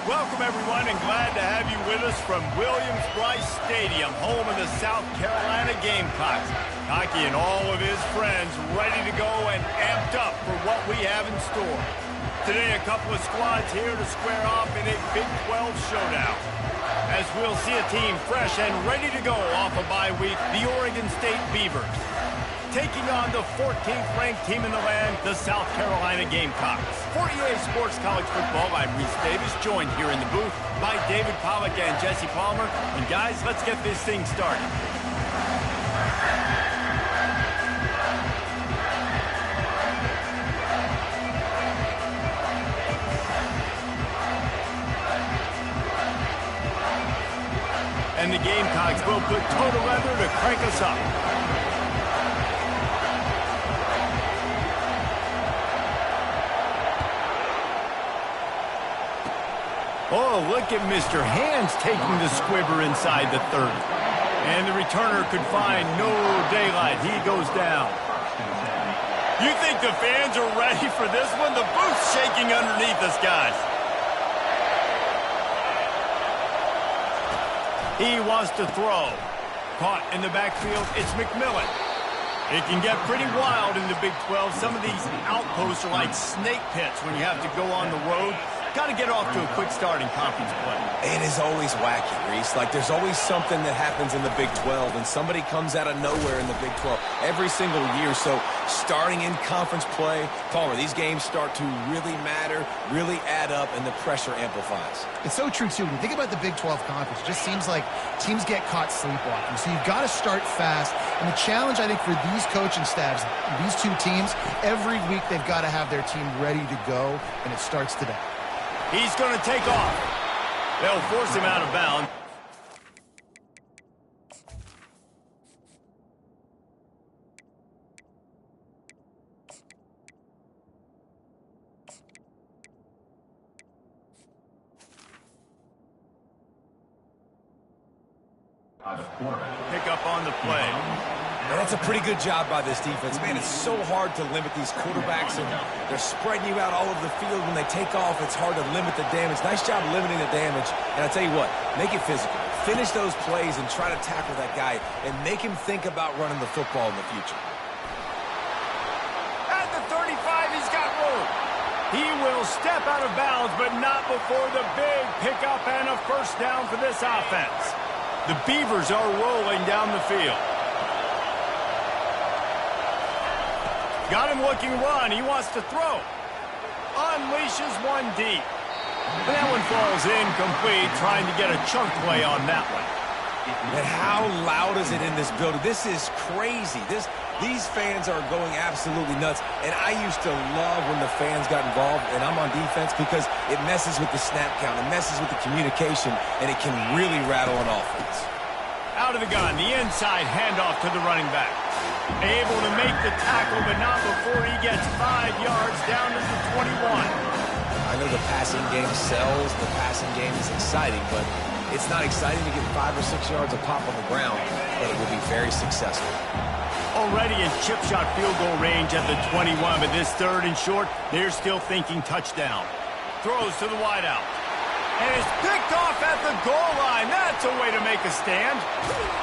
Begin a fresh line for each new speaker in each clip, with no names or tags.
Welcome, everyone, and glad to have you with us from Williams-Brice Stadium, home of the South Carolina Gamecocks. Hockey and all of his friends ready to go and amped up for what we have in store. Today, a couple of squads here to square off in a Big 12 showdown. As we'll see a team fresh and ready to go off a bye week, the Oregon State Beavers. Taking on the 14th ranked team in the land, the South Carolina Gamecocks. For EA Sports College Football, I'm Reese Davis, joined here in the booth by David Pollack and Jesse Palmer. And guys, let's get this thing started. And the Gamecocks will put total leather to crank us up. Oh, look at Mr. Hands taking the squibber inside the 30. And the returner could find no daylight. He goes down. You think the fans are ready for this one? The booth's shaking underneath us, guys. He wants to throw. Caught in the backfield, it's McMillan. It can get pretty wild in the Big 12. Some of these outposts are like snake pits when you have to go on the road. Got to get off to a quick start in conference play.
It is always wacky, Reese. Like, there's always something that happens in the Big 12, and somebody comes out of nowhere in the Big 12 every single year. So, starting in conference play, Palmer, these games start to really matter, really add up, and the pressure amplifies.
It's so true, too. When you think about the Big 12 conference, it just seems like teams get caught sleepwalking. So, you've got to start fast. And the challenge, I think, for these coaching staffs, these two teams, every week they've got to have their team ready to go, and it starts today.
He's going to take off. They'll force him out of bounds. Pick up on the play.
And that's a pretty good job by this defense. Man, it's so hard to limit these quarterbacks, and they're spreading you out all over the field. When they take off, it's hard to limit the damage. Nice job limiting the damage. And I tell you what, make it physical. Finish those plays and try to tackle that guy and make him think about running the football in the future.
At the 35, he's got room. He will step out of bounds, but not before the big pickup and a first down for this offense. The Beavers are rolling down the field. Got him looking run. He wants to throw. Unleashes one deep. That one falls incomplete, trying to get a chunk play on that one.
And how loud is it in this building? This is crazy. These fans are going absolutely nuts. And I used to love when the fans got involved, and I'm on defense, because it messes with the snap count. It messes with the communication, and it can really rattle an offense.
Out of the gun, the inside handoff to the running back. Able to make the tackle, but not before he gets 5 yards down to the 21.
I know the passing game sells, the passing game is exciting, but it's not exciting to get 5 or 6 yards of pop on the ground, but it will be very successful.
Already in chip shot field goal range at the 21, but this third and short, they're still thinking touchdown. Throws to the wideout. And it's picked off at the goal line. That's a way to make a stand.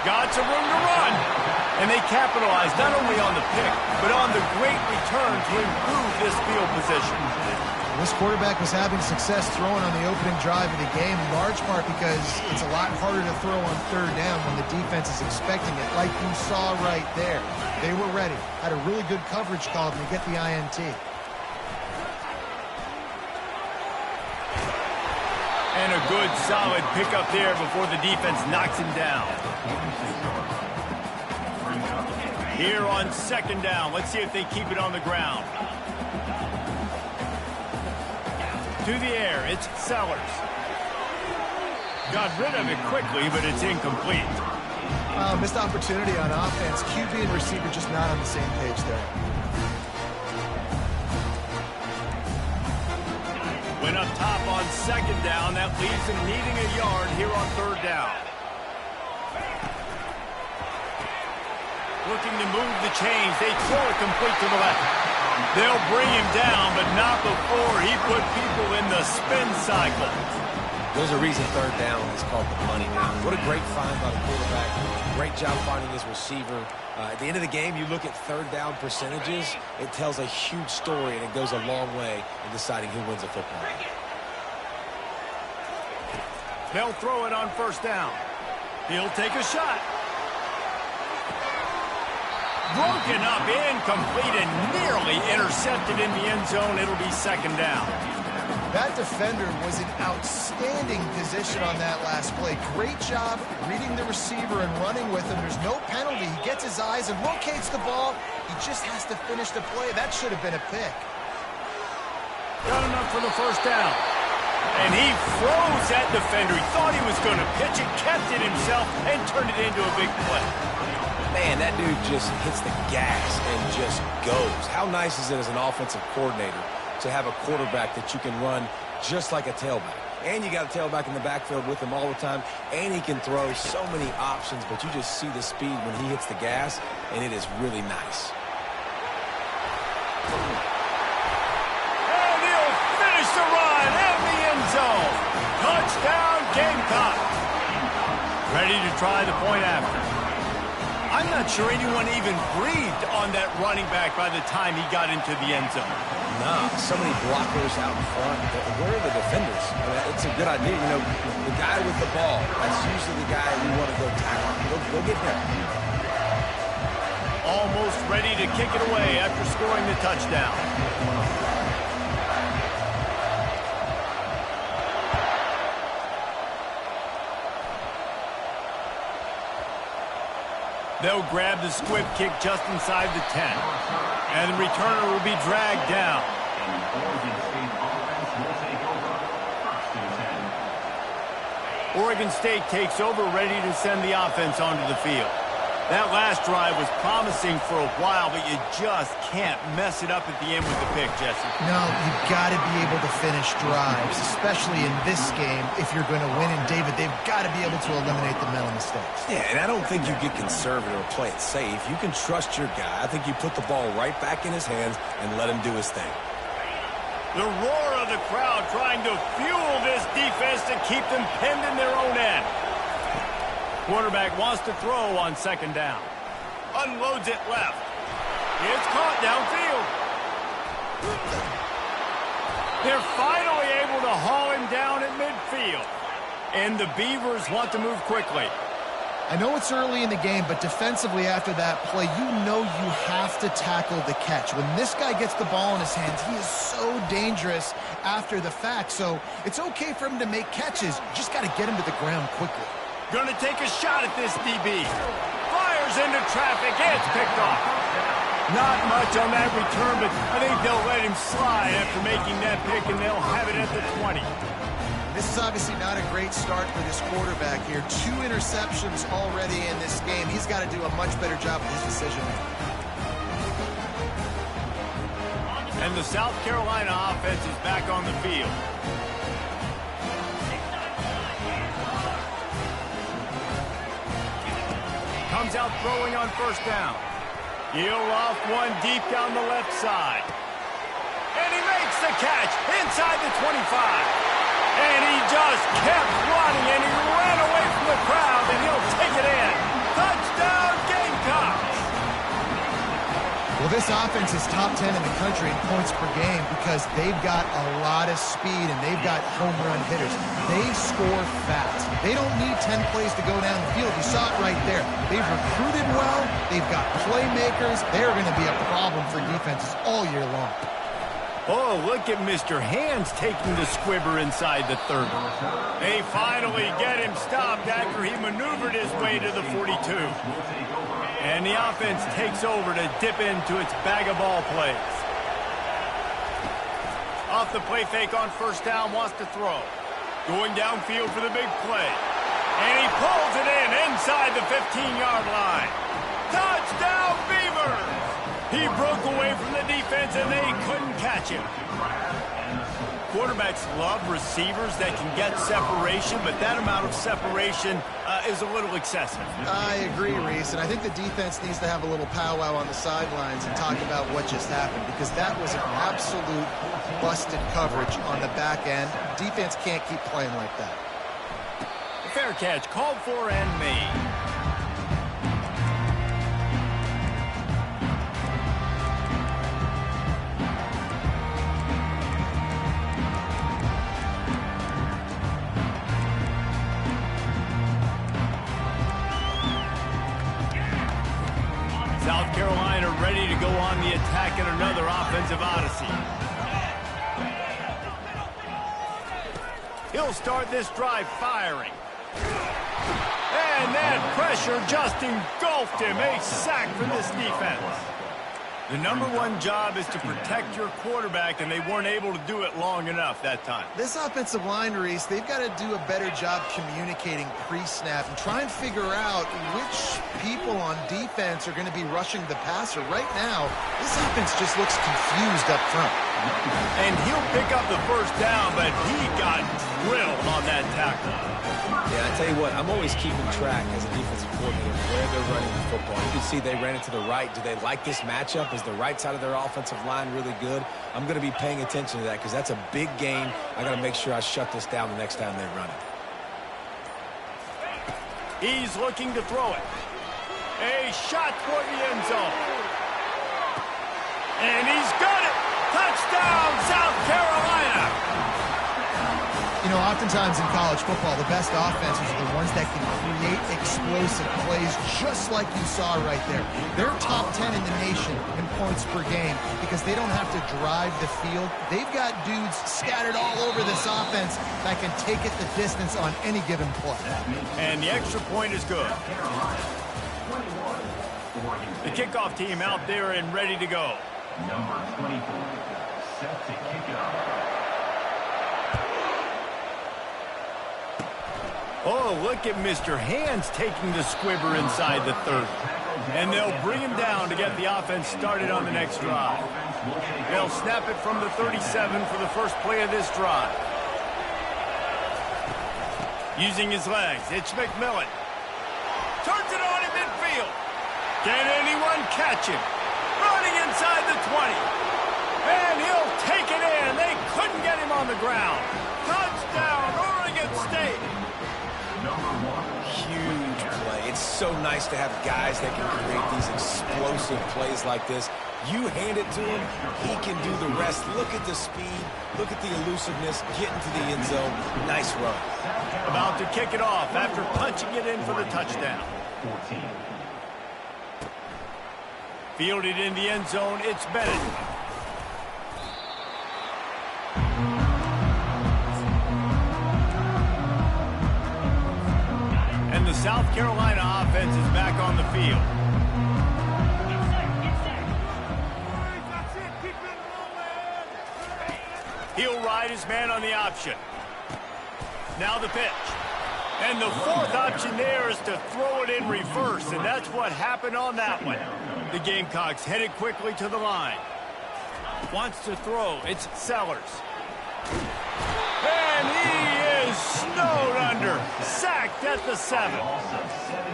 Got some room to run. And they capitalized not only on the pick, but on the great return to improve this field position.
This quarterback was having success throwing on the opening drive of the game, in large part because it's a lot harder to throw on third down when the defense is expecting it, like you saw right there. They were ready. Had a really good coverage call to get the INT.
And a good, solid pickup there before the defense knocks him down. Here on second down, let's see if they keep it on the ground. To the air, it's Sellers. Got rid of it quickly, but it's incomplete.
Missed opportunity on offense. QB and receiver just not on the same page there.
Went up top on second down. That leaves him needing a yard here on third down. Looking to move the chains. They throw it complete to the left. They'll bring him down, but not before he put people in the spin cycle.
There's a reason third down is called the money down. What a great find by the quarterback. Great job finding his receiver. At the end of the game, you look at third down percentages. It tells a huge story, and it goes a long way in deciding who wins a football game.
They'll throw it on first down. He'll take a shot. Broken up, incomplete, and nearly intercepted in the end zone. It'll be second down.
That defender was in outstanding position on that last play. Great job reading the receiver and running with him. There's no penalty. He gets his eyes and locates the ball. He just has to finish the play. That should have been a pick.
Got enough for the first down. And he froze that defender. He thought he was going to pitch it, kept it himself, and turned it into a big play.
Man, that dude just hits the gas and just goes. How nice is it as an offensive coordinator to have a quarterback that you can run just like a tailback? And you got a tailback in the backfield with him all the time, and he can throw so many options, but you just see the speed when he hits the gas, and it is really nice.
And he'll finish the run in the end zone. Touchdown, Gamecock. Ready to try the point after. I'm not sure anyone even breathed on that running back by the time he got into the end zone.
No, so many blockers out in front. Where are the defenders? I mean, it's a good idea. You know, the guy with the ball, that's usually the guy we want to go tackle. Go get him.
Almost ready to kick it away after scoring the touchdown. They'll grab the squib kick just inside the 10. And the returner will be dragged down. Oregon State takes over, ready to send the offense onto the field. That last drive was promising for a while, but you just can't mess it up at the end with the pick, Jesse.
No, you've got to be able to finish drives, especially in this game. If you're going to win, and David, they've got to be able to eliminate the mental mistakes.
Yeah, and I don't think you get conservative or play it safe. You can trust your guy. I think you put the ball right back in his hands and let him do his thing.
The roar of the crowd trying to fuel this defense to keep them pinned in their own end. Quarterback wants to throw on second down. Unloads it left. It's caught downfield. They're finally able to haul him down at midfield. And the Beavers want to move quickly.
I know it's early in the game, but defensively after that play, you know you have to tackle the catch. When this guy gets the ball in his hands, he is so dangerous after the fact. So it's okay for him to make catches. You just got to get him to the ground quickly.
Going to take a shot at this DB. Fires into traffic. It's picked off. Not much on that return, but I think they'll let him slide after making that pick, and they'll have it at the 20.
This is obviously not a great start for this quarterback here. 2 interceptions already in this game. He's got to do a much better job with his decision-making.
And the South Carolina offense is back on the field. Comes out throwing on first down. He'll off one deep down the left side. And he makes the catch inside the 25. And he just kept running, and he ran away from the crowd, and he'll take it in. Touchdown, Gamecocks!
Well, this offense is top 10 in the country in points per game because they've got a lot of speed and they've got home run hitters. They score fast. They don't need 10 plays to go down the field. You saw it right there. They've recruited well. They've got playmakers. They're going to be a problem for defenses all year long.
Oh, look at Mr. Hands taking the squibber inside the 30. They finally get him stopped after he maneuvered his way to the 42. And the offense takes over to dip into its bag of ball plays. Off the play fake on first down, wants to throw. Going downfield for the big play. And he pulls it in inside the 15-yard line. Touchdown, Beavers! He broke away from the defense, and they couldn't catch him. Quarterbacks love receivers that can get separation, but that amount of separation is a little excessive.
I agree, Reese, and I think the defense needs to have a little powwow on the sidelines and talk about what just happened, because that was an absolute busted coverage on the back end. Defense can't keep playing like that.
Fair catch, called for and made. South Carolina ready to go on the attack in another offensive odyssey. He'll start this drive firing. And that pressure just engulfed him. A sack for this defense. The number one job is to protect your quarterback, and they weren't able to do it long enough that time.
This offensive line, Reese, they've got to do a better job communicating pre-snap and try and figure out which people on defense are going to be rushing the passer. Right now, this offense just looks confused up front.
And he'll pick up the first down, but he got drilled on that tackle.
Yeah, I tell you what, I'm always keeping track as a defensive coordinator where they're running the football. You can see they ran it to the right. Do they like this matchup? Is the right side of their offensive line really good? I'm going to be paying attention to that because that's a big game. I got to make sure I shut this down the next time they run it.
He's looking to throw it. A shot toward the end zone. And he's got it. Touchdown, South Carolina.
You know, oftentimes in college football, the best offenses are the ones that can create explosive plays just like you saw right there. They're top 10 in the nation in points per game because they don't have to drive the field. They've got dudes scattered all over this offense that can take it the distance on any given play.
And the extra point is good. The kickoff team out there and ready to go.
Number 24, set to kick it off.
Oh, look at Mr. Hands taking the squibber inside the 30. And they'll bring him down to get the offense started on the next drive. They'll snap it from the 37 for the first play of this drive. Using his legs, it's McMillan. Turns it on in midfield. Can anyone catch him? Running inside the 20. And he'll take it in. They couldn't get him on the ground. Touchdown, Oregon State.
Huge play. It's so nice to have guys that can create these explosive plays like this. You hand it to him, he can do the rest. Look at the speed. Look at the elusiveness. Getting to the end zone. Nice run.
About to kick it off after punching it in for the touchdown. Fielded in the end zone, it's Bennett. And the South Carolina offense is back on the field. He'll ride his man on the option. Now the pitch. And the fourth option there is to throw it in reverse, and that's what happened on that one. The Gamecocks headed quickly to the line. Wants to throw. It's Sellers. And he is snowed under. Sacked at the 7.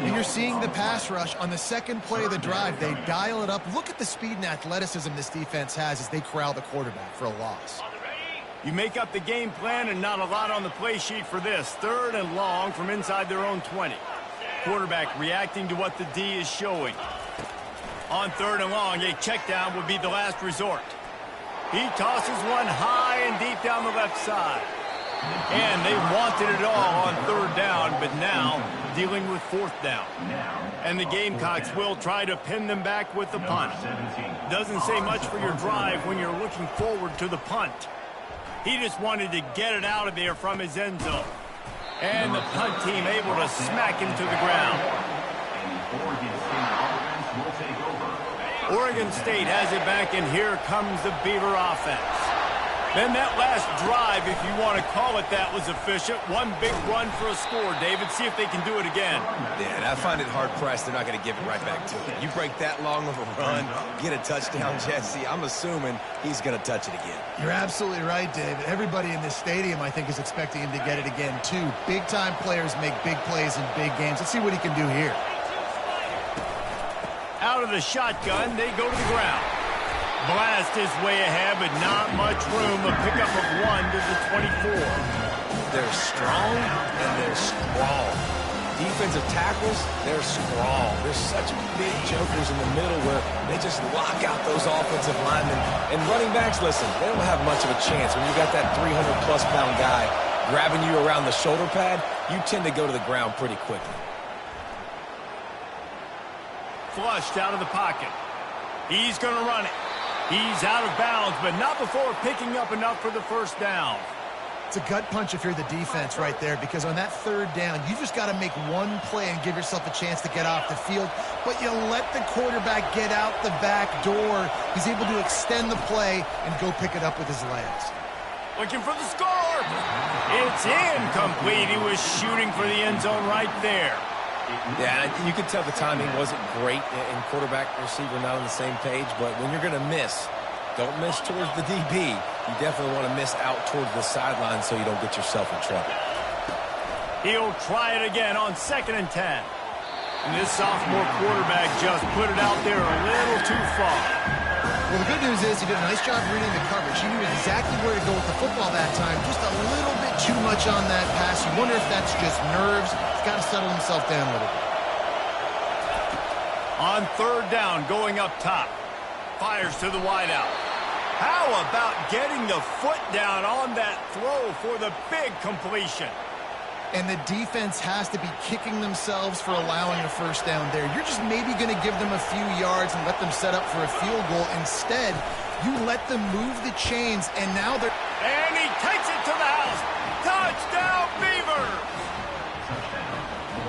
And you're seeing the pass rush on the second play of the drive. They dial it up. Look at the speed and athleticism this defense has as they corral the quarterback for a loss.
You make up the game plan and not a lot on the play sheet for this. 3rd and long from inside their own 20. Quarterback reacting to what the D is showing. On 3rd and long, a check down would be the last resort. He tosses one high and deep down the left side. And they wanted it all on 3rd down, but now dealing with 4th down. And the Gamecocks will try to pin them back with the punt. Doesn't say much for your drive when you're looking forward to the punt. He just wanted to get it out of there from his end zone. And the punt team able to smack him to the ground. Oregon State has it back, and here comes the Beaver offense. Then that last drive, if you want to call it that, was efficient. One big run for a score, David. See if they can do it again.
Yeah, and I find it hard-pressed they're not going to give it right back to him. You break that long of a run, get a touchdown, Jesse, I'm assuming he's going to touch it again.
You're absolutely right, David. Everybody in this stadium, I think, is expecting him to get it again, too. Big-time players make big plays in big games. Let's see what he can do here.
Out of the shotgun, they go to the ground. Blast his way ahead, but not much room. A pickup of 1 to the 24.
They're strong and they're strong. Defensive tackles, they're strong. There's such big jokers in the middle where they just lock out those offensive linemen. And running backs, listen, they don't have much of a chance. When you got that 300-plus pound guy grabbing you around the shoulder pad, you tend to go to the ground pretty quickly.
Flushed out of the pocket. He's going to run it. He's out of bounds, but not before picking up enough for the first down.
It's a gut punch if you're the defense right there, because on that third down, you just got to make one play and give yourself a chance to get off the field, but you let the quarterback get out the back door. He's able to extend the play and go pick it up with his legs.
Looking for the score. It's incomplete. He was shooting for the end zone right there.
Yeah, you could tell the timing wasn't great, and quarterback and receiver not on the same page, but when you're going to miss, don't miss towards the DB. You definitely want to miss out towards the sideline so you don't get yourself in trouble.
He'll try it again on 2nd and 10. And this sophomore quarterback just put it out there a little too far.
Well, the good news is he did a nice job reading the coverage. He knew exactly where to go with the football that time. Just a little bit too much on that pass. You wonder if that's just nerves. He's got to settle himself down a little bit.
On 3rd down, going up top. Fires to the wideout. How about getting the foot down on that throw for the big completion?
And the defense has to be kicking themselves for allowing a first down there. You're just maybe going to give them a few yards and let them set up for a field goal. Instead, you let them move the chains, and now they're...
And he takes it to the house. Touchdown, Beavers!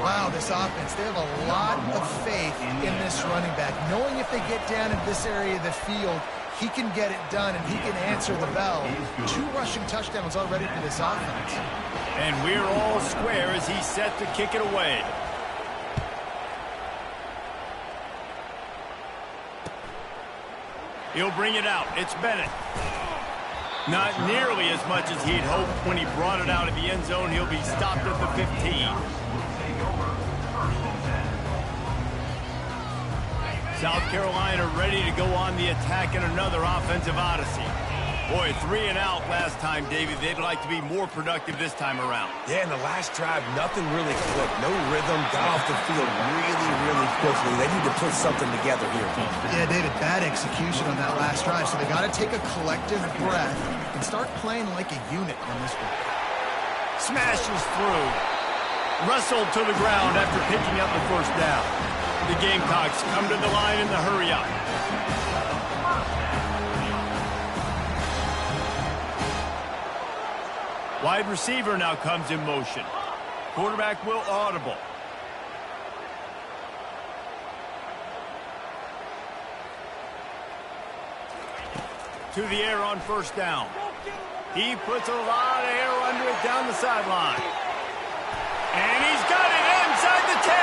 Wow, this offense, they have a lot of faith in this running back. Knowing if they get down in this area of the field, he can get it done, and he can answer the bell. 2 rushing touchdowns already for this offense.
And we're all square as he's set to kick it away. He'll bring it out. It's Bennett. Not nearly as much as he'd hoped when he brought it out of the end zone. He'll be stopped at the 15. South Carolina ready to go on the attack in another offensive odyssey. Boy, 3 and out last time, David. They'd like to be more productive this time around.
Yeah, in the last drive, nothing really clicked. No rhythm, got off the field really quickly. They need to put something together here.
Yeah, David, bad execution on that last drive, so they got to take a collective breath and start playing like a unit on this one.
Smashes through. Wrestled to the ground after picking up the first down. The Gamecocks come to the line in the hurry-up. Wide receiver now comes in motion. Quarterback will audible. To the air on first down. He puts a lot of air under it down the sideline. And he's got it inside the 10.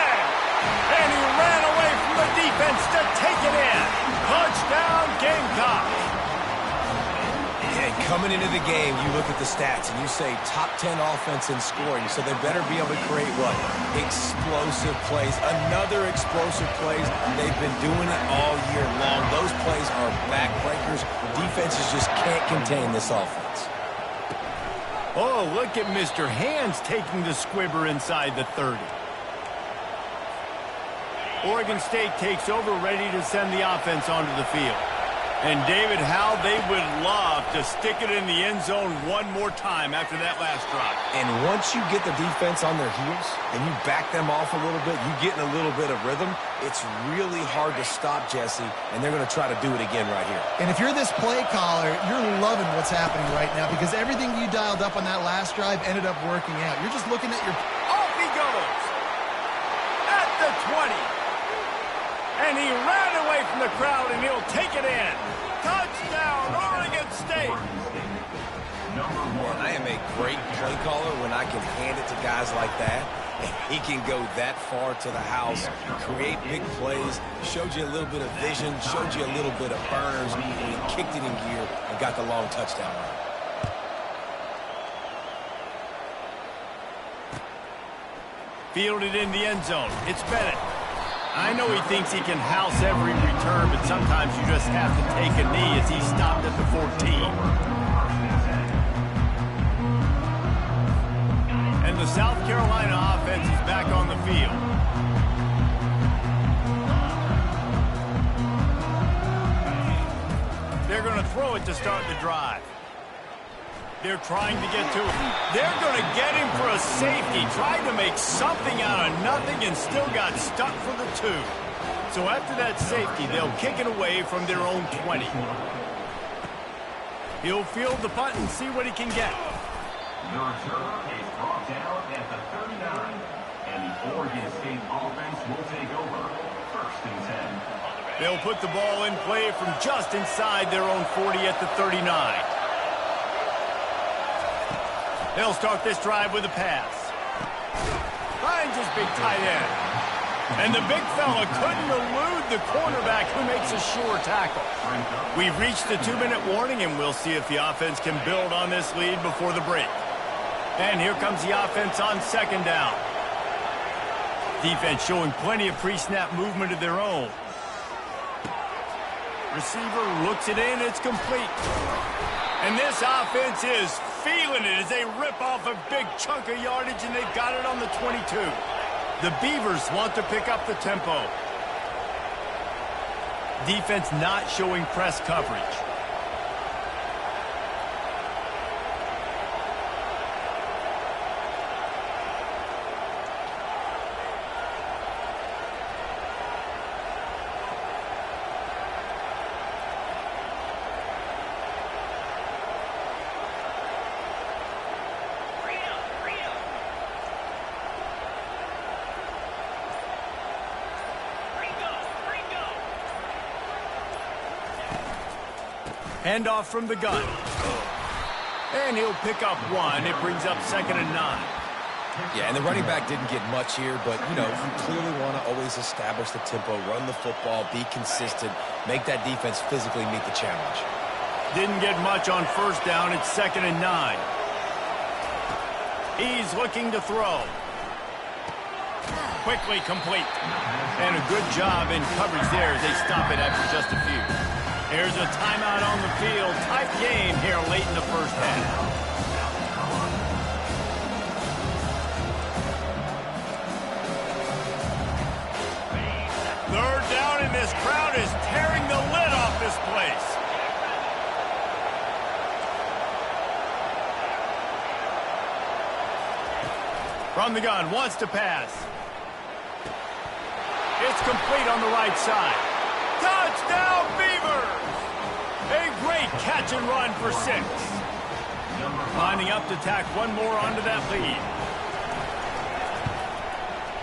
And he ran away from the defense to take it in. Touchdown, Gamecocks.
And coming into the game, you look at the stats and you say top 10 offense in scoring, so they better be able to create what? Explosive plays. Another explosive plays. They've been doing it all year long. Those plays are backbreakers. Defenses just can't contain this offense.
Oh, look at Mr. Hands taking the squibber inside the 30. Oregon State takes over, ready to send the offense onto the field. And, David, how they would love to stick it in the end zone one more time after that last drive.
And once you get the defense on their heels and you back them off a little bit, you get in a little bit of rhythm, it's really hard to stop, Jesse, and they're going to try to do it again right here.
And if you're this play caller, you're loving what's happening right now because everything you dialed up on that last drive ended up working out. You're just looking at your...
Off he goes! At the 20. And he ran away from the crowd, and he'll take it in. Touchdown, Oregon State.
Man, I am a great play caller when I can hand it to guys like that. And he can go that far to the house, create big plays, showed you a little bit of vision, showed you a little bit of burners, and he kicked it in gear and got the long touchdown run.
Fielded in the end zone. It's Bennett. I know he thinks he can house every return, but sometimes you just have to take a knee as he stopped at the 14. And the South Carolina offense is back on the field. They're going to throw it to start the drive. They're trying to get to him. They're going to get him for a safety. Tried to make something out of nothing and still got stuck for the 2. So after that safety, they'll kick it away from their own 20. He'll field the punt and see what he can get.
The return is brought down at the 39. And the Oregon State offense will take over. 1st and 10.
They'll put the ball in play from just inside their own 40 at the 39. They'll start this drive with a pass. Finds his big tight end. And the big fella couldn't elude the cornerback who makes a sure tackle. We've reached the 2-minute warning, and we'll see if the offense can build on this lead before the break. And here comes the offense on 2nd down. Defense showing plenty of pre-snap movement of their own. Receiver looks it in. It's complete. And this offense is feeling it as they rip off a big chunk of yardage, and they've got it on the 22. The Beavers want to pick up the tempo. Defense not showing press coverage. Handoff from the gun. And he'll pick up 1. It brings up 2nd and 9.
Yeah, and the running back didn't get much here, but, you know, you clearly want to always establish the tempo, run the football, be consistent, make that defense physically meet the challenge.
Didn't get much on 1st down. It's 2nd and 9. He's looking to throw. Quickly complete. And a good job in coverage there as they stop it after just a few. There's a timeout on the field. Tight game here late in the 1st half. Third down, and this crowd is tearing the lid off this place. From the gun, wants to pass. It's complete on the right side. Touchdown, Beavers! A great catch and run for 6. Lining up to tack one more onto that lead.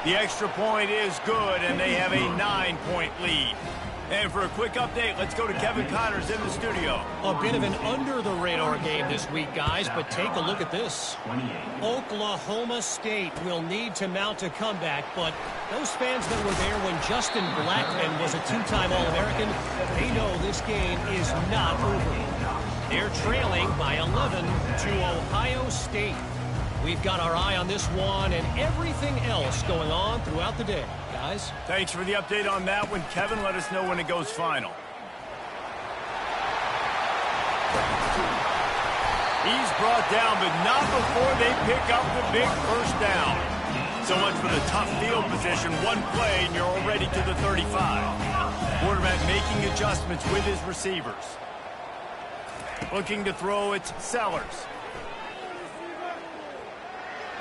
The extra point is good, and they have a 9-point lead. And for a quick update, let's go to Kevin Connors in the studio.
A bit of an under-the-radar game this week, guys, but take a look at this. Oklahoma State will need to mount a comeback, but those fans that were there when Justin Blackmon was a 2-time All-American, they know this game is not over. They're trailing by 11 to Ohio State. We've got our eye on this one and everything else going on throughout the day. Guys?
Thanks for the update on that one, Kevin. Let us know when it goes final. He's brought down, but not before they pick up the big 1st down. So much for the tough field position. One play, and you're already to the 35. Quarterback making adjustments with his receivers. Looking to throw, it's Sellers.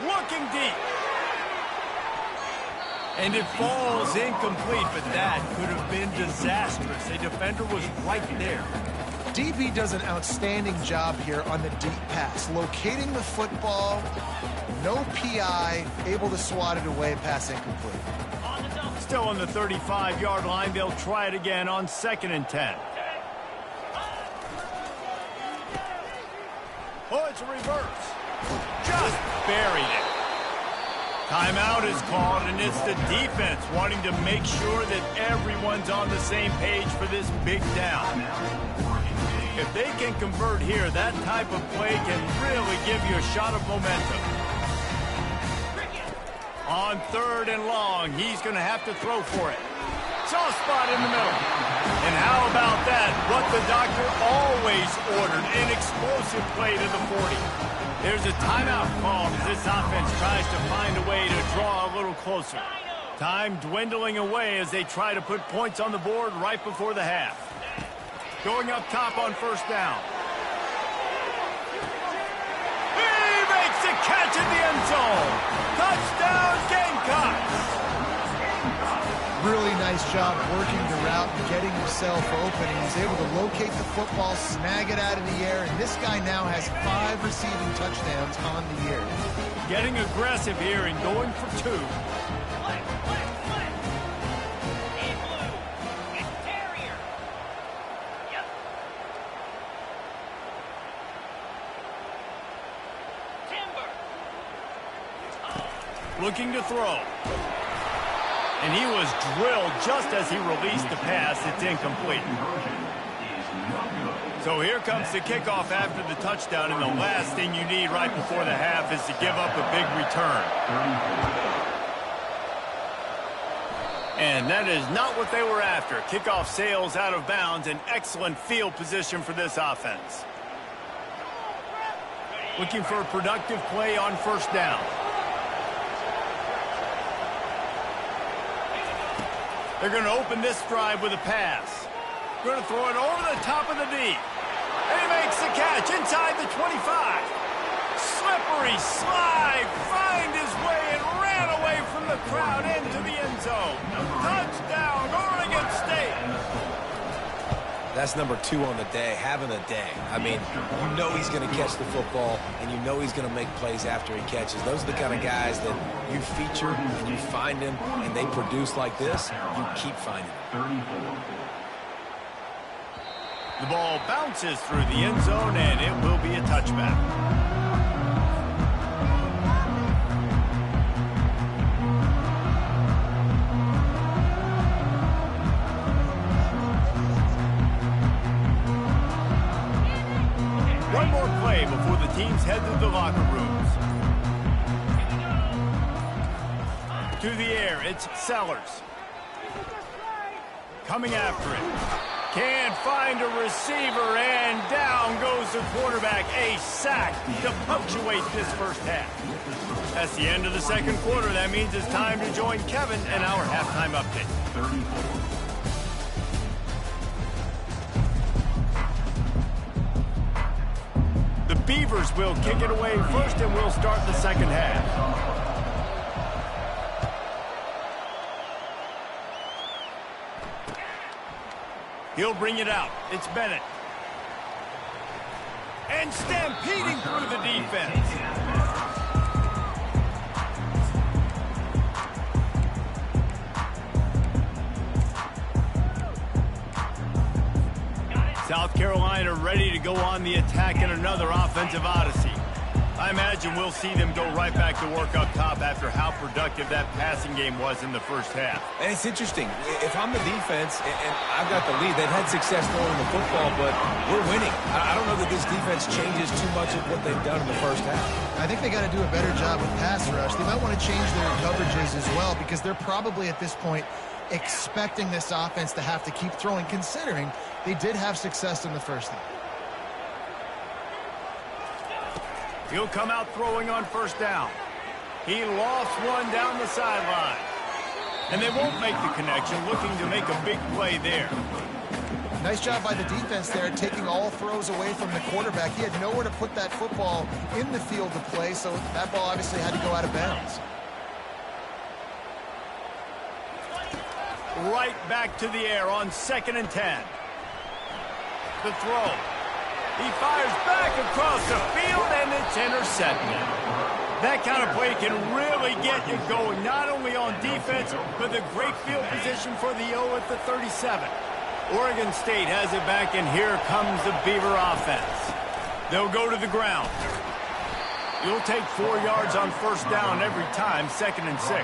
Looking deep. And it falls incomplete, but that could have been disastrous. A defender was right there.
DB does an outstanding job here on the deep pass. Locating the football, no PI, able to swat it away, pass incomplete.
Still on the 35-yard line. They'll try it again on 2nd and 10. Oh, it's a reverse. Just buried it. Timeout is called, and it's the defense wanting to make sure that everyone's on the same page for this big down. If they can convert here, that type of play can really give you a shot of momentum. On 3rd and long, he's going to have to throw for it. Soft spot in the middle. And how about that? What the doctor always ordered, an explosive play to the 40. There's a timeout called as this offense tries to find a way to draw a little closer. Time dwindling away as they try to put points on the board right before the half. Going up top on 1st down. He makes the catch in the end zone. Touchdown, Gamecocks.
Really nice job working the route and getting yourself open. And he's able to locate the football, snag it out of the air, and this guy now has 5 receiving touchdowns on the year.
Getting aggressive here and going for 2. Looking to throw. And he was drilled just as he released the pass. It's incomplete. So here comes the kickoff after the touchdown, and the last thing you need right before the half is to give up a big return. And that is not what they were after. Kickoff sails out of bounds, an excellent field position for this offense. Looking for a productive play on 1st down. They're going to open this drive with a pass. Going to throw it over the top of the D. And he makes the catch inside the 25. Slippery slide, find his way and ran away from the crowd into the end zone. Touchdown, Oregon State.
That's number 2 on the day, having a day. I mean, you know he's going to catch the football, and you know he's going to make plays after he catches. Those are the kind of guys that you feature, and you find him, and they produce like this, you keep finding them.
The ball bounces through the end zone, and it will be a touchback. One more play before the teams head to the locker rooms. To the air, it's Sellers. Coming after it. Can't find a receiver, and down goes the quarterback. A sack to punctuate this first half. That's the end of the 2nd quarter. That means it's time to join Kevin and our halftime update. 34. The Beavers will kick it away first, and we'll start the 2nd half. He'll bring it out. It's Bennett. And stampeding through the defense. South Carolina ready to go on the attack in another offensive odyssey. I imagine we'll see them go right back to work up top after how productive that passing game was in the first half.
And it's interesting. If I'm the defense and I've got the lead, they've had success throwing the football, but we're winning. I don't know that this defense changes too much of what they've done in the first half.
I think they got to do a better job with pass rush. They might want to change their coverages as well, because they're probably at this point expecting this offense to have to keep throwing, considering they did have success in the first half.
He'll come out throwing on 1st down. He lost one down the sideline. And they won't make the connection, looking to make a big play there.
Nice job by the defense there, taking all throws away from the quarterback. He had nowhere to put that football in the field to play, so that ball obviously had to go out of bounds.
Right back to the air on 2nd and 10. The throw. He fires back across the field, and it's intercepted. That kind of play can really get you going, not only on defense, but the great field position for the O at the 37. Oregon State has it back, and here comes the Beaver offense. They'll go to the ground. You'll take 4 yards on first down every time, 2nd and 6.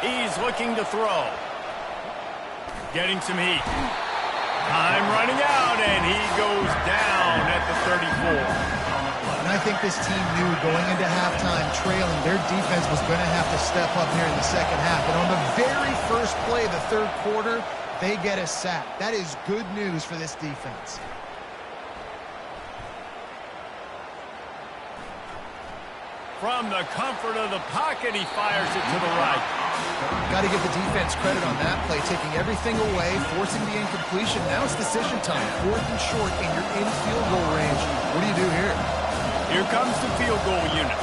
He's looking to throw. Getting some heat. Time running out, and he goes down at the 34.
And I think this team knew going into halftime trailing, their defense was going to have to step up here in the second half. And on the very first play of the third quarter, they get a sack. That is good news for this defense.
From the comfort of the pocket, he fires it to the right.
Got to give the defense credit on that play, taking everything away, forcing the incompletion. Now it's decision time. 4th and short, and you're in field goal range. What do you do here?
Here comes the field goal unit.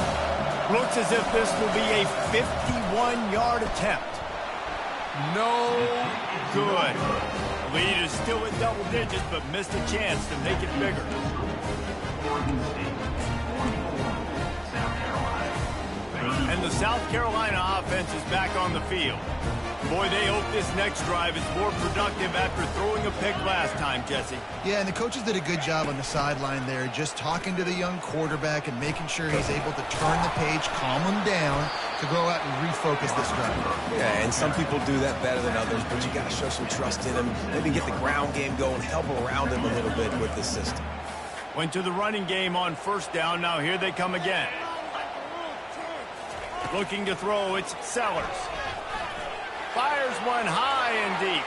Looks as if this will be a 51-yard attempt. No good. Lead is still at double digits, but missed a chance to make it bigger. And the South Carolina offense is back on the field. Boy, they hope this next drive is more productive after throwing a pick last time, Jesse.
Yeah, and the coaches did a good job on the sideline there, just talking to the young quarterback and making sure he's able to turn the page, calm him down, to go out and refocus this drive.
Yeah, and some people do that better than others, but you got to show some trust in him. Maybe get the ground game going, help around him a little bit with this system.
Went to the running game on first down. Now here they come again. Looking to throw, it's Sellers. Fires one high and deep.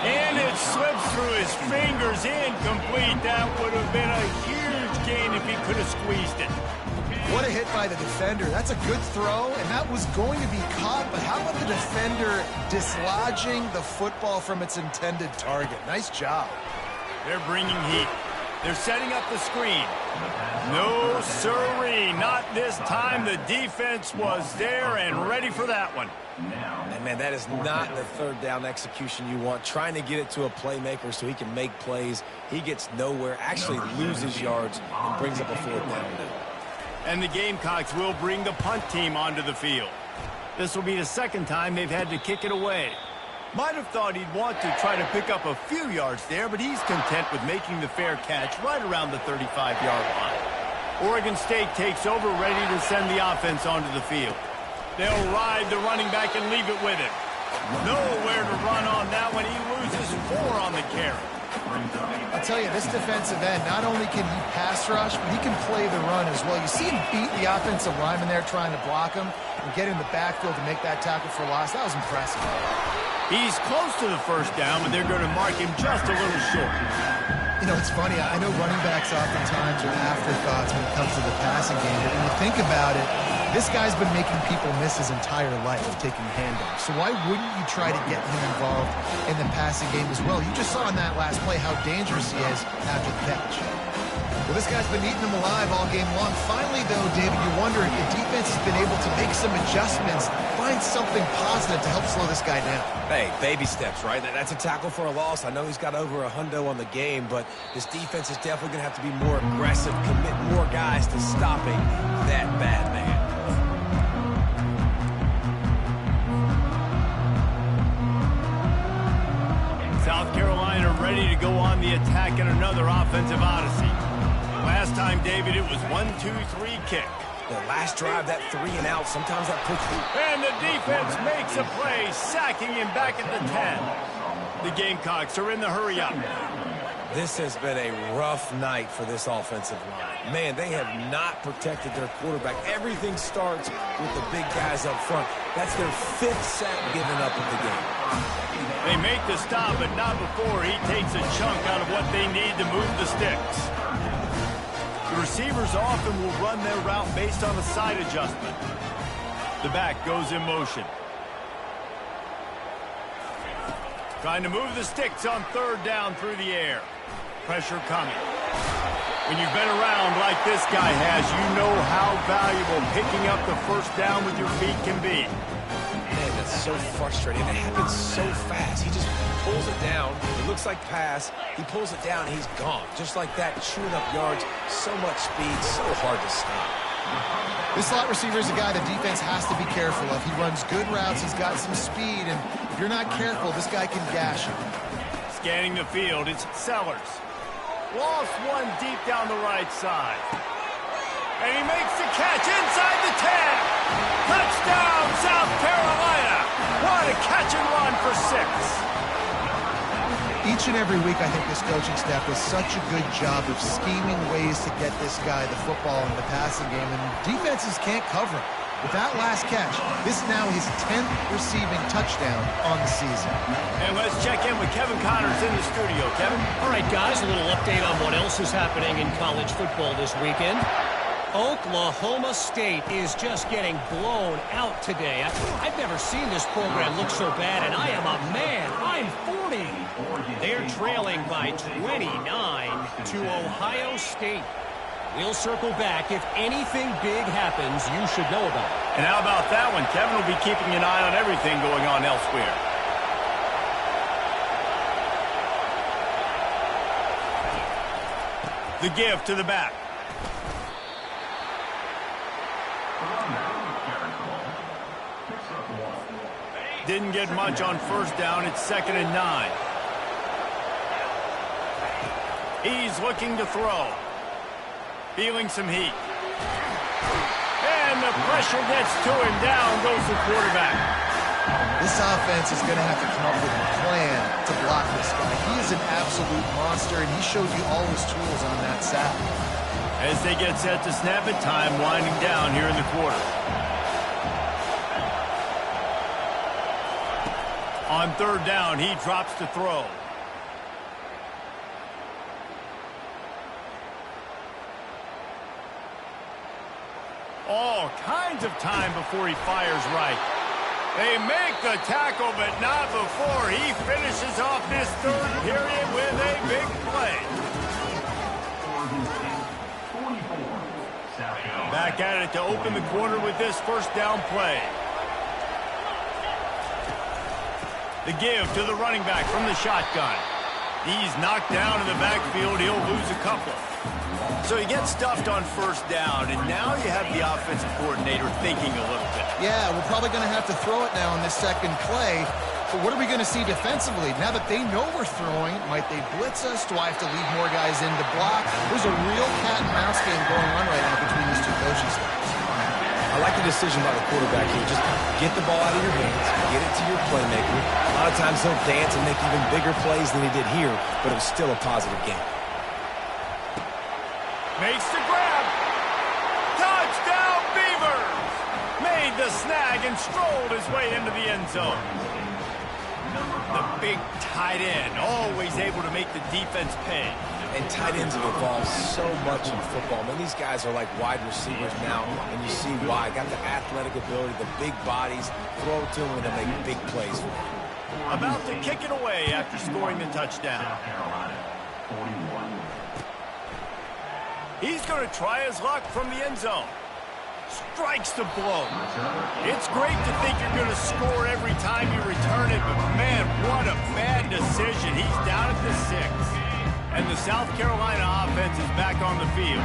And it slips through his fingers, incomplete. That would have been a huge gain if he could have squeezed it.
What a hit by the defender. That's a good throw, and that was going to be caught, but how about the defender dislodging the football from its intended target? Nice job.
They're bringing heat. They're setting up the screen. No, sirree, not this time. The defense was there and ready for that one.
And, man, that is not the third down execution you want. Trying to get it to a playmaker so he can make plays. He gets nowhere, actually loses yards, and brings up a 4th down.
And the Gamecocks will bring the punt team onto the field. This will be the 2nd time they've had to kick it away. Might have thought he'd want to try to pick up a few yards there, but he's content with making the fair catch right around the 35-yard line. Oregon State takes over, ready to send the offense onto the field. They'll ride the running back and leave it with him. Nowhere to run on that one. He loses 4 on the carry.
I'll tell you, this defensive end, not only can he pass rush, but he can play the run as well. You see him beat the offensive lineman there trying to block him and get in the backfield to make that tackle for loss. That was impressive.
He's close to the first down, but they're going to mark him just a little short.
You know, it's funny. I know running backs oftentimes are afterthoughts when it comes to the passing game, but when you think about it, this guy's been making people miss his entire life taking handoffs. So why wouldn't you try to get him involved in the passing game as well? You just saw in that last play how dangerous he is after the catch. Well, this guy's been eating them alive all game long. Finally, though, David, you wonder if the defense has been able to make some adjustments, find something positive to help slow this guy down.
Hey, baby steps, right? That's a tackle for a loss. I know he's got over $100 on the game, but this defense is definitely going to have to be more aggressive, commit more guys to stopping that bad man.
South Carolina ready to go on the attack in another offensive odyssey. Last time, David, it was 1-2-3 kick.
The last drive, that 3 and out, sometimes that puts you.
And the defense makes a play, sacking him back at the 10. The Gamecocks are in the hurry-up.
This has been a rough night for this offensive line. Man, they have not protected their quarterback. Everything starts with the big guys up front. That's their 5th sack given up in the game.
They make the stop, but not before he takes a chunk out of what they need to move the sticks. The receivers often will run their route based on a side adjustment. The back goes in motion. Trying to move the sticks on 3rd down through the air. Pressure coming. When you've been around like this guy has, you know how valuable picking up the first down with your feet can be.
Man, that's so frustrating. It happens so fast. He just pulls it down. It looks like pass. He pulls it down, he's gone. Just like that, chewing up yards. So much speed, so hard to stop.
This slot receiver is a guy the defense has to be careful of. He runs good routes. He's got some speed, and if you're not careful, this guy can gash you.
Scanning the field, it's Sellers. Lost one deep down the right side. And he makes the catch inside the 10. Touchdown, South Carolina. What a catch and run for 6.
Each and every week, I think this coaching staff does such a good job of scheming ways to get this guy the football in the passing game, and defenses can't cover him. With that last catch, this is now his 10th receiving touchdown on the season.
And let's check in with Kevin Connors in the studio. Kevin?
All right, guys, a little update on what else is happening in college football this weekend. Oklahoma State is just getting blown out today. I've never seen this program look so bad, and I am a man. I'm 40. They're trailing by 29 to Ohio State. We'll circle back. If anything big happens, you should know about it.
And how about that one? Kevin will be keeping an eye on everything going on elsewhere. The give to the back. Didn't get much on first down. It's 2nd and 9. He's looking to throw. Feeling some heat. And the pressure gets to him. Down goes the quarterback.
This offense is going to have to come up with a plan to block this guy. He is an absolute monster, and he showed you all his tools on that sack.
As they get set to snap it, time winding down here in the quarter. On 3rd down, he drops to throw. All kinds of time before he fires right. They make the tackle, but not before he finishes off this 3rd period with a big play. Back at it to open the quarter with this 1st down play. The give to the running back from the shotgun. He's knocked down in the backfield. He'll lose a couple. So he gets stuffed on 1st down, and now you have the offensive coordinator thinking a little bit.
Yeah, we're probably going to have to throw it now on this 2nd play. But what are we going to see defensively? Now that they know we're throwing, might they blitz us? Do I have to leave more guys in to block? There's a real cat and mouse game going on right now between these two coaching staffs.
I like the decision by the quarterback here. Just get the ball out of your hands, get it to your playmaker. A lot of times he'll dance and make even bigger plays than he did here, but it was still a positive game.
Makes the grab. Touchdown, Beavers! Made the snag and strolled his way into the end zone. The big tight end, always able to make the defense pay.
And tight ends have evolved so much in football. Man, these guys are like wide receivers now, and you see why. Got the athletic ability, the big bodies, throw to them, and they make big plays for them.
About to kick it away after scoring the touchdown. He's going to try his luck from the end zone. Strikes the blow. It's great to think you're going to score every time you return it, but man, what a bad decision. He's down at the 6. And the South Carolina offense is back on the field.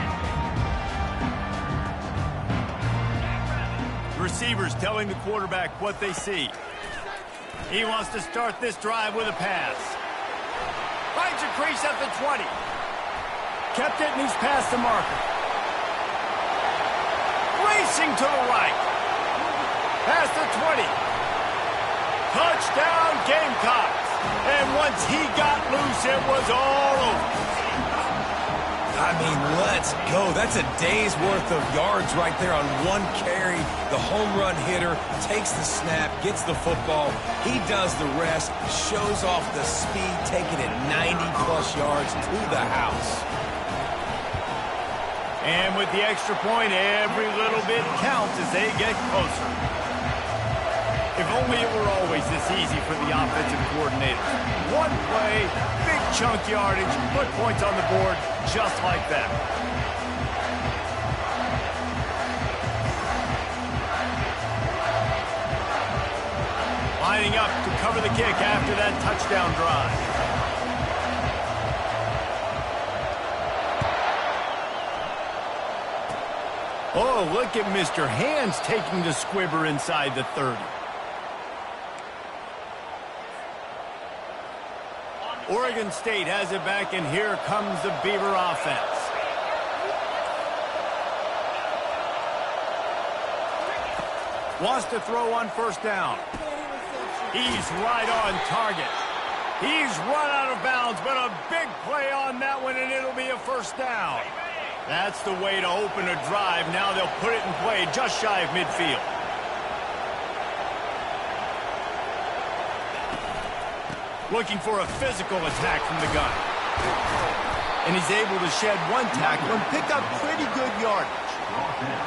Receivers telling the quarterback what they see. He wants to start this drive with a pass. Finds a crease at the 20. Kept it, and he's past the marker. Racing to the right. Past the 20. Touchdown, Gamecocks. And once he got loose, it was all over.
I mean, let's go. That's a day's worth of yards right there on one carry. The home run hitter takes the snap, gets the football. He does the rest, shows off the speed, taking it 90-plus yards to the house.
And with the extra point, every little bit counts as they get closer. If only it were always this easy for the offensive coordinators. One play, big chunk yardage, put points on the board just like that. Lining up to cover the kick after that touchdown drive. Oh, look at Mr. Hands taking the squibber inside the 30. Oregon State has it back, and here comes the Beaver offense. Wants to throw on first down. He's right on target. He's run out of bounds, but a big play on that one, and it'll be a first down. That's the way to open a drive. Now they'll put it in play just shy of midfield. Looking for a physical attack from the gun. And he's able to shed one tackle and pick up pretty good yardage.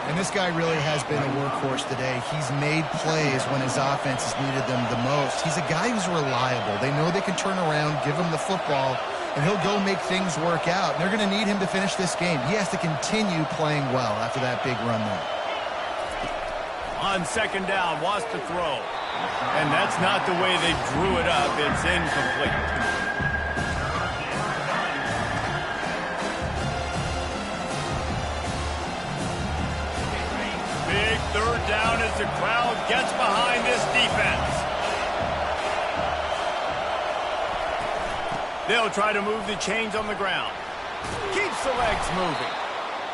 And this guy really has been a workhorse today. He's made plays when his offense has needed them the most. He's a guy who's reliable. They know they can turn around, give him the football, and he'll go make things work out. And they're going to need him to finish this game. He has to continue playing well after that big run there.
On second down, wants to throw. And that's not the way they drew it up. It's incomplete. Big third down as the crowd gets behind this defense. They'll try to move the chains on the ground. Keeps the legs moving.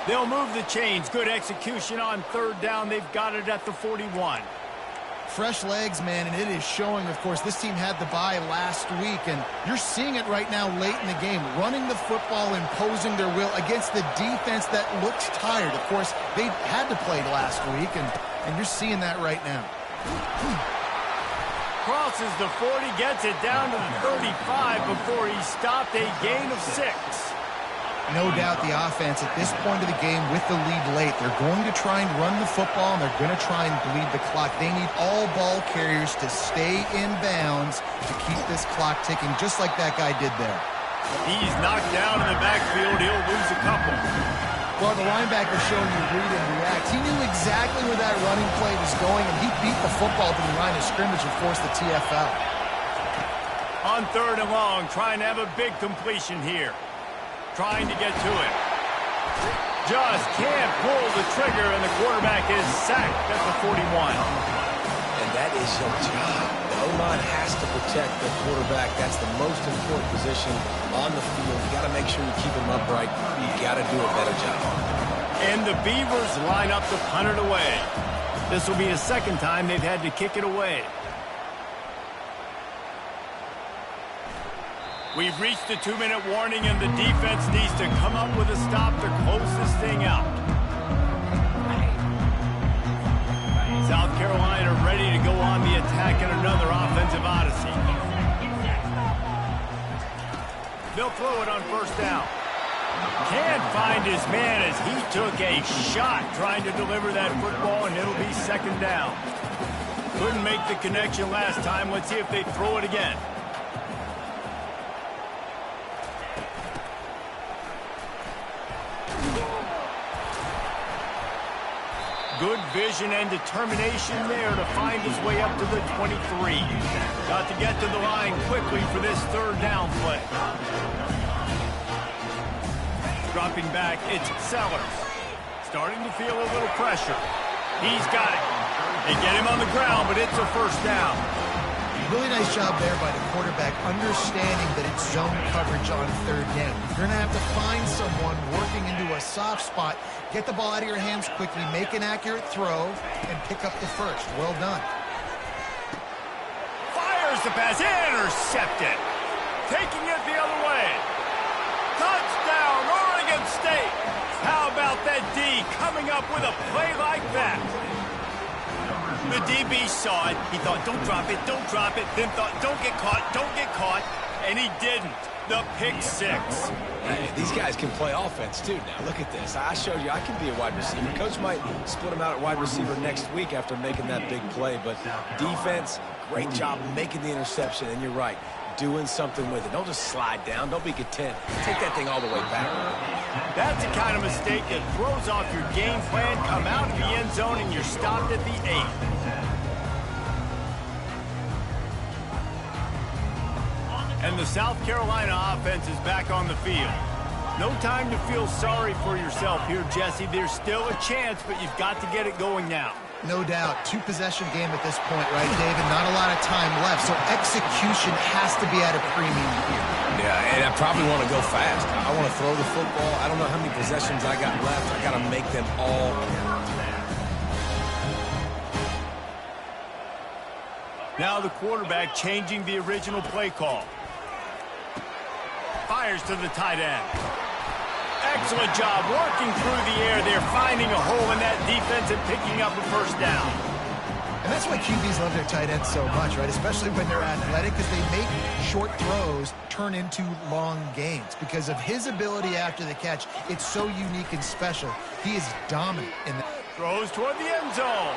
They'll move the chains. Good execution on third down. They've got it at the 41.
Fresh legs, man, and it is showing, of course. This team had the bye last week, and you're seeing it right now late in the game. Running the football, imposing their will against the defense that looks tired. Of course, they had to play last week, and you're seeing that right now.
Crosses the 40, gets it down to the 35 before he stopped, a gain of 6.
No doubt the offense at this point of the game with the lead late, they're going to try and run the football, and they're going to try and bleed the clock. They need all ball carriers to stay in bounds to keep this clock ticking, just like that guy did there.
He's knocked down in the backfield. He'll lose a couple.
Well, the linebacker showing you read and react. He knew exactly where that running play was going, and he beat the football to the line of scrimmage and forced the TFL.
On third and long, trying to have a big completion here. Trying to get to it. Just can't pull the trigger, and the quarterback is sacked at the 41.
And that is your job. The O-line has to protect the quarterback. That's the most important position on the field. You got to make sure you keep him upright. You got to do a better job.
And the Beavers line up to punt it away. This will be the second time they've had to kick it away. We've reached the 2-minute warning, and the defense needs to come up with a stop to close this thing out. South Carolina ready to go on the attack in another offensive odyssey. They'll throw it on first down. Can't find his man as he took a shot trying to deliver that football, and it'll be second down. Couldn't make the connection last time. Let's see if they throw it again. Good vision and determination there to find his way up to the 23. Got to get to the line quickly for this third down play. Dropping back, it's Sellers. Starting to feel a little pressure. He's got it. They get him on the ground, but it's a first down.
Really nice job there by the quarterback, understanding that it's zone coverage on third down. You're going to have to find someone working into a soft spot, get the ball out of your hands quickly, make an accurate throw, and pick up the first. Well done.
Fires the pass, intercepted. Taking it the other way. Touchdown, Oregon State. How about that D coming up with a play like that? The DB saw it. He thought, don't drop it, don't drop it. Then thought, don't get caught. And he didn't. The pick six.
Hey, these guys can play offense, too. Now, look at this. I showed you I can be a wide receiver. Coach might split him out at wide receiver next week after making that big play. But defense, great job making the interception. And you're right, doing something with it. Don't just slide down. Don't be content. Take that thing all the way back.
That's the kind of mistake that throws off your game plan. Come out of the end zone, and you're stopped at the 8. And the South Carolina offense is back on the field. No time to feel sorry for yourself here, Jesse. There's still a chance, but you've got to get it going now.
No doubt. Two-possession game at this point, right, David? Not a lot of time left, so execution has to be at a premium here.
Yeah, and I probably want to go fast. I want to throw the football. I don't know how many possessions I got left. I got to make them all count.
Now the quarterback changing the original play call. Fires to the tight end. Excellent job working through the air there, finding a hole in that defense and picking up a first down.
And that's why QBs love their tight ends so much, right? Especially when they're athletic, because they make short throws turn into long gains. Because of his ability after the catch, it's so unique and special. He is dominant in that.
Throws toward the end zone.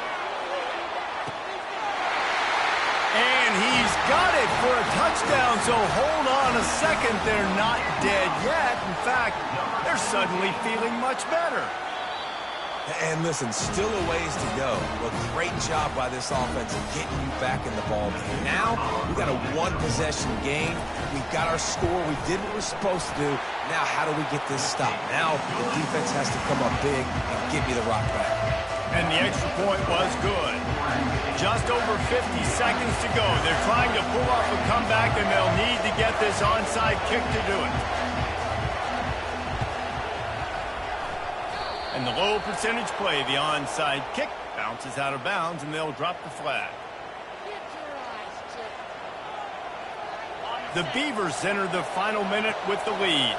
And he's got it for a touchdown, so hold on a second. They're not dead yet. In fact, they're suddenly feeling much better.
And listen, still a ways to go. A great job by this offense of getting you back in the ball game. Now, we got a one-possession game. We've got our score. We did what we're supposed to do. Now, how do we get this stopped? Now, the defense has to come up big and give me the rock back.
And the extra point was good. Just over 50 seconds to go. They're trying to pull off a comeback, and they'll need to get this onside kick to do it. And the low percentage play, the onside kick, bounces out of bounds, and they'll drop the flag. The Beavers enter the final minute with the lead.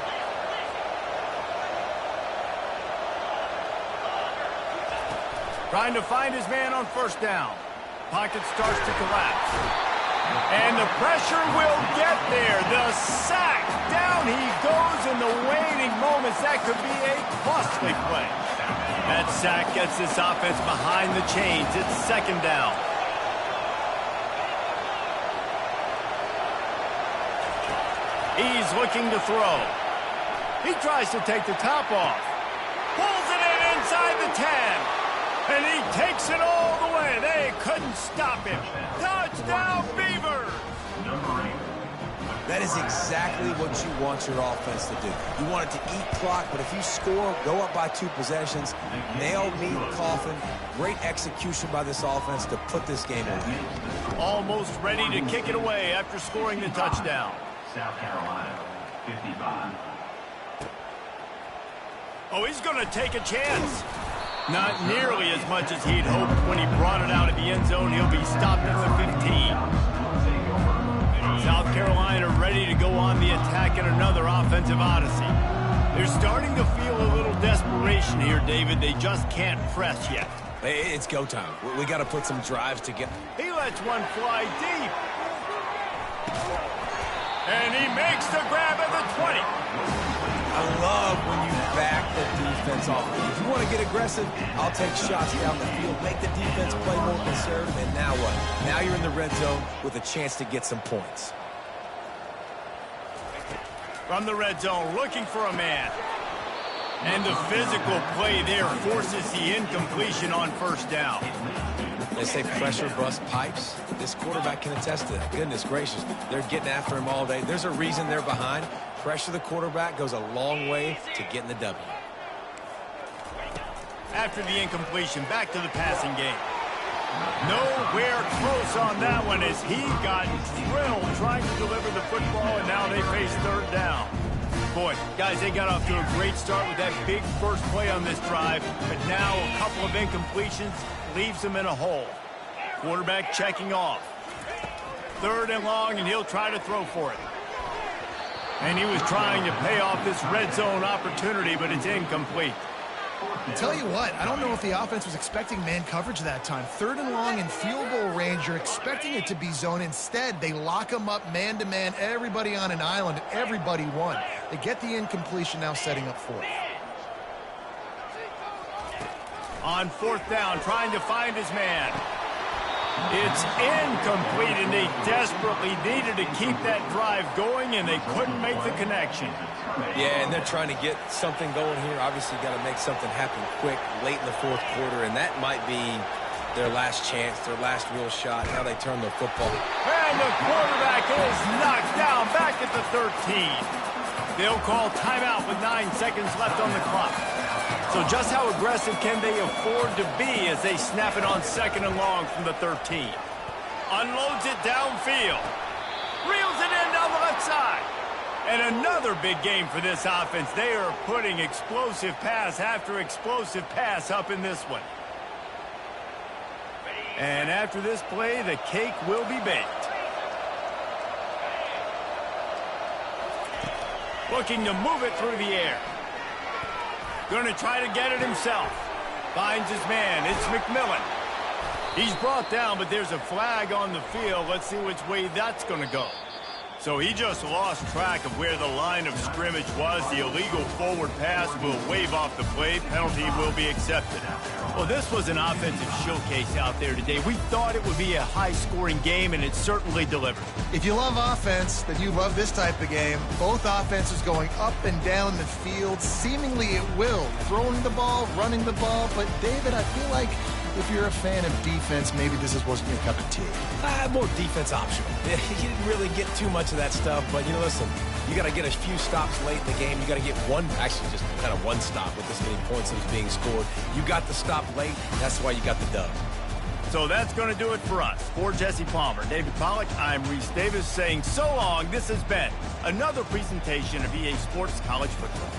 Trying to find his man on first down. Pocket starts to collapse. And the pressure will get there. The sack. Down he goes in the waning moments. That could be a costly play. That sack gets this offense behind the chains. It's second down. He's looking to throw. He tries to take the top off. Pulls it in inside the 10. And he takes it all the way. They couldn't stop him. Touchdown, Beavers!
That is exactly what you want your offense to do. You want it to eat clock, but if you score, go up by 2 possessions, nail, meet, coffin. Great execution by this offense to put this game away.
Almost ready to kick it away after scoring the touchdown.
South Carolina, 55.
Oh, he's going to take a chance. Not nearly as much as he'd hoped when he brought it out of the end zone. He'll be stopped at the 15. South Carolina ready to go on the attack in another offensive odyssey. They're starting to feel a little desperation here, David. They just can't press yet.
It's go time. We got to put some drives together.
He lets one fly deep. And he makes the grab at the 20.
I love when you back the defense off. If you want to get aggressive, I'll take shots down the field, make the defense play more conservative, and now what? Now you're in the red zone with a chance to get some points.
From the red zone, looking for a man. And the physical play there forces the incompletion on first down.
They say pressure bust pipes. This quarterback can attest to that. Goodness gracious. They're getting after him all day. There's a reason they're behind. Pressure the quarterback goes a long way to getting the W.
After the incompletion, back to the passing game. Nowhere close on that one as he got drilled trying to deliver the football, and now they face third down. Boy, guys, they got off to a great start with that big first play on this drive, but now a couple of incompletions leaves them in a hole. Quarterback checking off. Third and long, and he'll try to throw for it. And he was trying to pay off this red zone opportunity, but it's incomplete.
I'll tell you what, I don't know if the offense was expecting man coverage that time. Third and long in field goal range, you're expecting it to be zone. Instead, they lock them up man-to-man, everybody on an island, and everybody won. They get the incompletion, now setting up fourth.
On fourth down, trying to find his man. It's incomplete, and they desperately needed to keep that drive going, and they couldn't make the connection.
Yeah, and they're trying to get something going here. Obviously, got to make something happen quick late in the fourth quarter, and that might be their last chance, their last real shot. Now they turn the football.
And the quarterback is knocked down back at the 13. They'll call timeout with 9 seconds left on the clock. So just how aggressive can they afford to be as they snap it on 2nd and long from the 13? Unloads it downfield. Reels it in down the left side. And another big game for this offense. They are putting explosive pass after explosive pass up in this one. And after this play, the cake will be baked. Looking to move it through the air. Going to try to get it himself. Finds his man. It's McMillan. He's brought down, but there's a flag on the field. Let's see which way that's going to go. So he just lost track of where the line of scrimmage was. The illegal forward pass will wave off the play. Penalty will be accepted. Well, this was an offensive showcase out there today. We thought it would be a high-scoring game, and it certainly delivered.
If you love offense, then you love this type of game. Both offenses going up and down the field, seemingly at will. Throwing the ball, running the ball. But, David, I feel like if you're a fan of defense, maybe this wasn't your cup of tea.
More defense optional. You didn't really get too much of that stuff, but, listen, you got to get a few stops late in the game. You got to get actually just kind of one stop with this many points that was being scored. You got the stop late. That's why you got the dub.
So that's going to do it for us. For Jesse Palmer, David Pollack, I'm Reese Davis saying so long. This has been another presentation of EA Sports College Football.